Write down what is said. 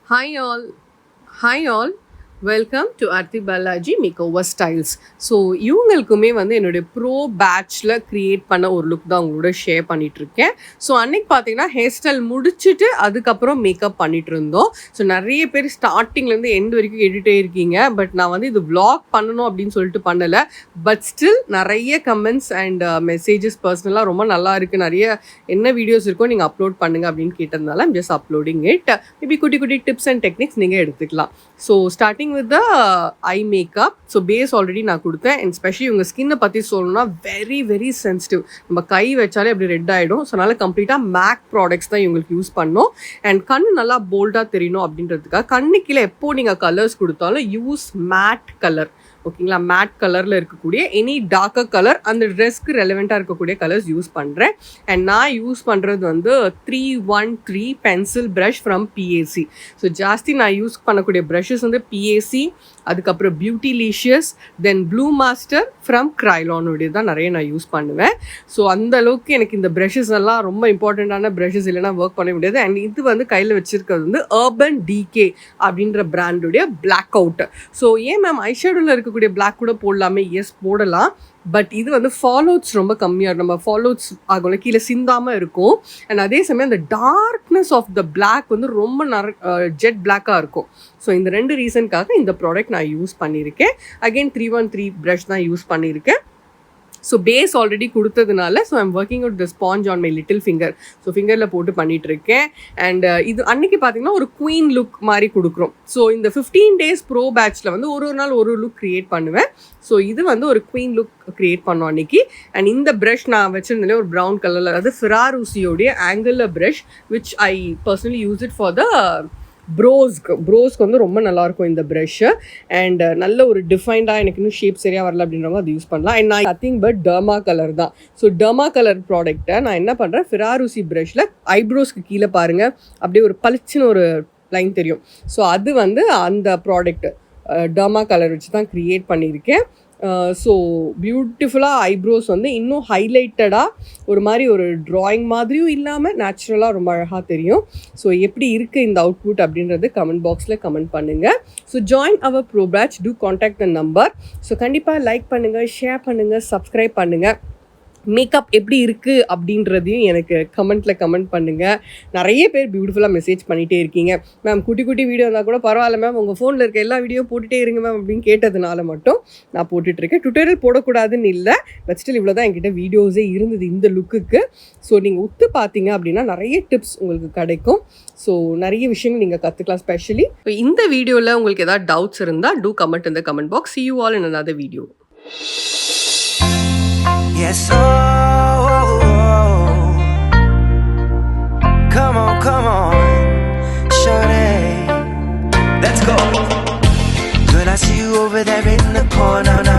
Hi all. Hi all. Welcome to Arthi Balaji Makeup Styles. So இவங்களுக்குமே வந்து என்னுடைய bro பேட்சில் க்ரியேட் பண்ண ஒரு லுக் தான் உங்களோட ஷேர் பண்ணிகிட்ருக்கேன். ஸோ அன்றைக்கி பார்த்தீங்கன்னா ஹேர் ஸ்டைல் முடிச்சுட்டு அதுக்கப்புறம் மேக்கப் பண்ணிகிட்டு இருந்தோம். ஸோ நிறைய பேர் ஸ்டார்டிங்லேருந்து எண்ட் வரைக்கும் கேட்டுகிட்டே இருக்கீங்க. பட் நான் வந்து இது விளாக் பண்ணணும் அப்படின்னு சொல்லிட்டு பண்ணலை. பட் ஸ்டில் நிறைய கமெண்ட்ஸ் அண்ட் மெசேஜஸ் பர்சனலாக ரொம்ப நல்லா இருக்குது, நிறைய என்ன வீடியோஸ் இருக்கோ நீங்கள் அப்லோட் பண்ணுங்கள் அப்படின்னு கேட்டதுனால I'm just uploading it. Maybe குட்டி குட்டி டிப்ஸ் அண்ட் டெக்னிக்ஸ் நீங்கள் எடுத்துக்கலாம். So starting with the eye makeup. So base already நான் கொடுத்தேன். And especially உங்கள் ஸ்கின்னை பற்றி சொல்லணும்னா வெரி வெரி சென்சிட்டிவ். நம்ம கை வச்சாலே அப்படி ரெட் ஆகிடும். ஸோ அதனால் கம்ப்ளீட்டாக மேக் ப்ராடக்ட்ஸ் தான் இவங்களுக்கு யூஸ் பண்ணோம். அண்ட் கண் நல்லா போல்டாக தெரியணும் அப்படின்றதுக்காக கண்ணுக்கீழே எப்போ நீங்கள் கலர்ஸ் கொடுத்தாலும் யூஸ் மேட் கலர். ஓகேங்களா, மேட் கலரில் இருக்கக்கூடிய எனி டார்க்கர் கலர் அந்த ட்ரெஸ்க்கு ரெலவெண்ட்டாக இருக்கக்கூடிய கலர்ஸ் யூஸ் பண்ணுறேன். அண்ட் நான் யூஸ் பண்ணுறது வந்து 313 pencil brush from BAC. So ஜாஸ்தி நான் யூஸ் பண்ணக்கூடிய ப்ரஷஸ் வந்து பிஏசி, அதுக்கப்புறம் பியூட்டிலீஷியஸ், தென் ப்ளூ மாஸ்டர் ஃப்ரம் க்ரைலானுடைய தான் நிறைய நான் யூஸ் பண்ணுவேன். ஸோ அந்த அளவுக்கு எனக்கு இந்த ப்ரஷஸ் எல்லாம் ரொம்ப இம்பார்ட்டண்ட்டான ப்ரஷஸ் இல்லைனா ஒர்க் பண்ண முடியாது. அண்ட் இது வந்து கையில் வச்சுருக்கிறது வந்து அர்பன் டிகே அப்படின்ற பிராண்டுடைய பிளாக் அவுட். ஸோ ஏன் மேம் ஐஷேடோவில் இருக்கக்கூடிய பிளாக் கூட போடலாமே? எஸ் போடலாம். பட் இது வந்து ஃபாலோட்ஸ் ரொம்ப கம்மியாக, நம்ம ஃபாலோட்ஸ் ஆகும்ல, கீழே சிந்தாமல் இருக்கும். அண்ட் அதே சமயம் அந்த டார்க்னஸ் ஆஃப் த பிளாக் வந்து ரொம்ப ஜெட் பிளாக்காக இருக்கும். ஸோ இந்த ரெண்டு ரீசனுக்காக இந்த ப்ராடக்ட் நான் யூஸ் பண்ணியிருக்கேன். அகெயின் 313 ப்ரஷ் தான் யூஸ் பண்ணியிருக்கேன். ஸோ பேஸ் ஆல்ரெடி கொடுத்ததுனால so I'm working out the sponge on my little finger. So ஃபிங்கரில் போட்டு பண்ணிகிட்ருக்கேன். அண்ட் இது அன்றைக்கி பார்த்தீங்கன்னா ஒரு குவீன் லுக் மாதிரி கொடுக்குறோம். ஸோ இந்த 15 days ப்ரோ பேட்சில் வந்து ஒரு நாள் ஒரு லுக் க்ரியேட் பண்ணுவேன். ஸோ இது வந்து ஒரு குவீன் லுக் க்ரியேட் பண்ணோம் அன்றைக்கி. அண்ட் இந்த ப்ரஷ் நான் வச்சுருந்தேன் ஒரு ப்ரௌன் கலரில், அதாவது ஃபிராரூசியோடைய angular brush which I personally use it for the ப்ரோஸ்க்கு வந்து ரொம்ப நல்லாயிருக்கும் இந்த ப்ரஷ்ஷு. அண்ட் நல்ல ஒரு டிஃபைன்டாக எனக்கு இன்னும் ஷேப் சரியாக வரல அப்படின்றவங்க அது யூஸ் பண்ணலாம். அண்ட் நான் நத்திங் பட் டர்மா கலர் தான். ஸோ டர்மா கலர் ப்ராடக்ட்டை நான் என்ன பண்ணுறேன், ஃபிராரூசி ப்ரஷில் ஐப்ரோஸ்க்கு கீழே பாருங்கள் அப்படியே ஒரு பளிச்சுன்னு ஒரு லைன் தெரியும். ஸோ அது வந்து அந்த ப்ராடக்ட் டர்மா கலர் வச்சு தான் க்ரியேட் பண்ணியிருக்கேன். ஸோ பியூட்டிஃபுல்லாக ஐப்ரோஸ் வந்து இன்னும் ஹைலைட்டடாக ஒரு மாதிரி ஒரு ட்ராயிங் மாதிரியும் இல்லாமல் நேச்சுரலாக ரொம்ப அழகாக தெரியும். ஸோ எப்படி இருக்குது இந்த அவுட்புட் அப்படின்றது கமெண்ட் பாக்ஸில் கமெண்ட் பண்ணுங்கள். So join our pro batch, to contact the number. So கண்டிப்பாக லைக் பண்ணுங்கள், ஷேர் பண்ணுங்கள், சப்ஸ்கிரைப் பண்ணுங்கள். மேக்கப் எப்படி இருக்குது அப்படின்றதையும் எனக்கு கமெண்ட்டில் கமெண்ட் பண்ணுங்கள். நிறைய பேர் பியூட்டிஃபுல்லாக மெசேஜ் பண்ணிகிட்டே இருக்கீங்க. மேம் குட்டி குட்டி வீடியோ இருந்தால் கூட பரவாயில்ல மேம், உங்கள் ஃபோனில் இருக்க எல்லா வீடியோ போட்டுகிட்டே இருங்க மேம் அப்படின்னு கேட்டதுனால மட்டும் நான் போட்டுட்ருக்கேன். டுட்டோரியல் போடக்கூடாதுன்னு இல்லை, பட் ஸ்டில் இவ்வளோ தான் என்கிட்ட வீடியோஸே இருந்தது இந்த லுக்குக்கு. ஸோ நீங்கள் உத்து பார்த்தீங்க அப்படின்னா நிறைய டிப்ஸ் உங்களுக்கு கிடைக்கும். ஸோ நிறைய விஷயங்கள் நீங்கள் கற்றுக்கலாம். ஸ்பெஷலி இந்த வீடியோவில் உங்களுக்கு ஏதாவது டவுட்ஸ் இருந்தால் do comment in the comment box. See you all in another video. Yes, oh, come on, shawty, let's go. Girl, I see you over there in the corner.